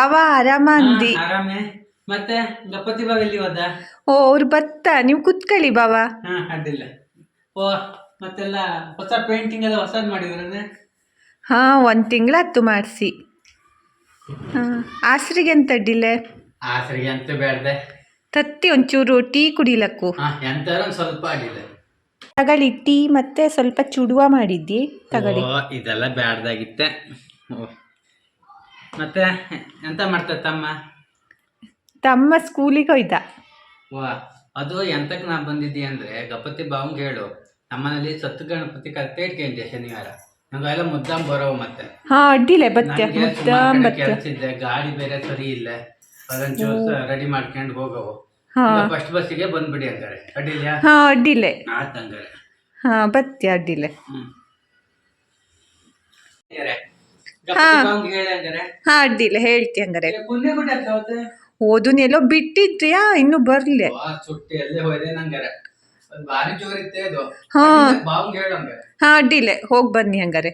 ಅವ ಆರಾಮ ಅಂದಿ. ಆರಾಮೇ. ಮತ್ತೆ ಗಪತಿ ಬಾವ ಎಲ್ಲಿ ಹೋದ? ಓ ಅವ್ರು ಬತ್ತ, ನೀವು ಕುತ್ಕೊಳ್ಳಿ ಬಾವ. ಅಡ್ಡಿಲ್ಲ. ಓ ಮತ್ತೆಲ್ಲ ಹೊಸ ಪೇಂಟಿಂಗ್ ಎಲ್ಲ ಹೊಸದ್ ಮಾಡಿದ್ರನೆ? ಹಾ, 1 ತಿಂಗಳಾತು ಮಾಡಿಸಿ. ಆಸ್ರಿಗೆ ಎಂತ ಅಡ್ಡಿಲ್ಲ? ಆಸರಿಗೆ ಅಂತ ಬೇಡ್ದೆ. ತತ್ತಿ ಒಂಚೂರು ಟೀ ಕುಡಿಲಕ್ಕು. ಎಂತಾರ ಸ್ವಲ್ಪ ಅಡ್ಡಿಲ್ಲ. ತಗೊಳ್ಳಿ ಟೀ, ಮತ್ತೆ ಸ್ವಲ್ಪ ಚುಡುವ ಮಾಡಿದ್ದಿ ತಗೊಳ್ಳಿ. ಇದೆಲ್ಲ ಬ್ಯಾಡ್ದಾಗಿತ್ತೆ. ಮತ್ತೆ ಎಂತ ಮಾಡ್ತಾರೆ ತಮ್ಮ? ತಮ್ಮ ಸ್ಕೂಲಿಗೆ ಹೋಯ್ದ. ಅದು ಎಂತಕ್ಕೆ ನಾ ಬಂದಿದ್ದಿ ಅಂದ್ರೆ ಗಪತಿ ಬಾವಂಗೆ ಹೇಳು, ನಮ್ಮನೇಲಿ ಸತ್ತು ಗಣಪತಿ ಕತ್ತೆ ಇಟ್ಕೊಂಡೆ ಶನಿವಾರ. ನಂಗೆಲ್ಲ ಮುದ್ದಾಂ ಬರೋವು. ಮತ್ತೆ ಅಡ್ಡಿಲ್ಲ ಬತ್ಯ ಮುದ್ದಾಂ ಬತ್ಯ. ಕೆಲಸಿದ್ದೆ, ಗಾಡಿ ಬೇರೆ ಸರಿ ಇಲ್ಲ, ಅದೊಂಚೂರು ರೆಡಿ ಮಾಡ್ಕೊಂಡು ಹೋಗವು. ಫಸ್ಟ್ ಬಸ್ಸಿಗೆ ಬಂದ್ಬಿಡಿ ಹಂಗಾರೆ. ಅಡ್ಡಿಲ್ಲ? ಅಡ್ಡಿಲ್ಲ. ಆಯ್ತು ಹಂಗಾರೆ. ಬತ್ಯ ಅಡ್ಡಿಲ್ಲ. ಅಡ್ಡಿಲ್ಲ ಹೇಳ್ತಿ ಹಂಗಾರೆ. ಓದುನೆಲ್ಲೋ ಬಿಟ್ಟಿದ್ಯಾ, ಇನ್ನು ಬರ್ಲೆ. ಅಡ್ಡಿಲ್ಲ ಹೋಗಿ ಬನ್ನಿ ಹಂಗಾರೆ.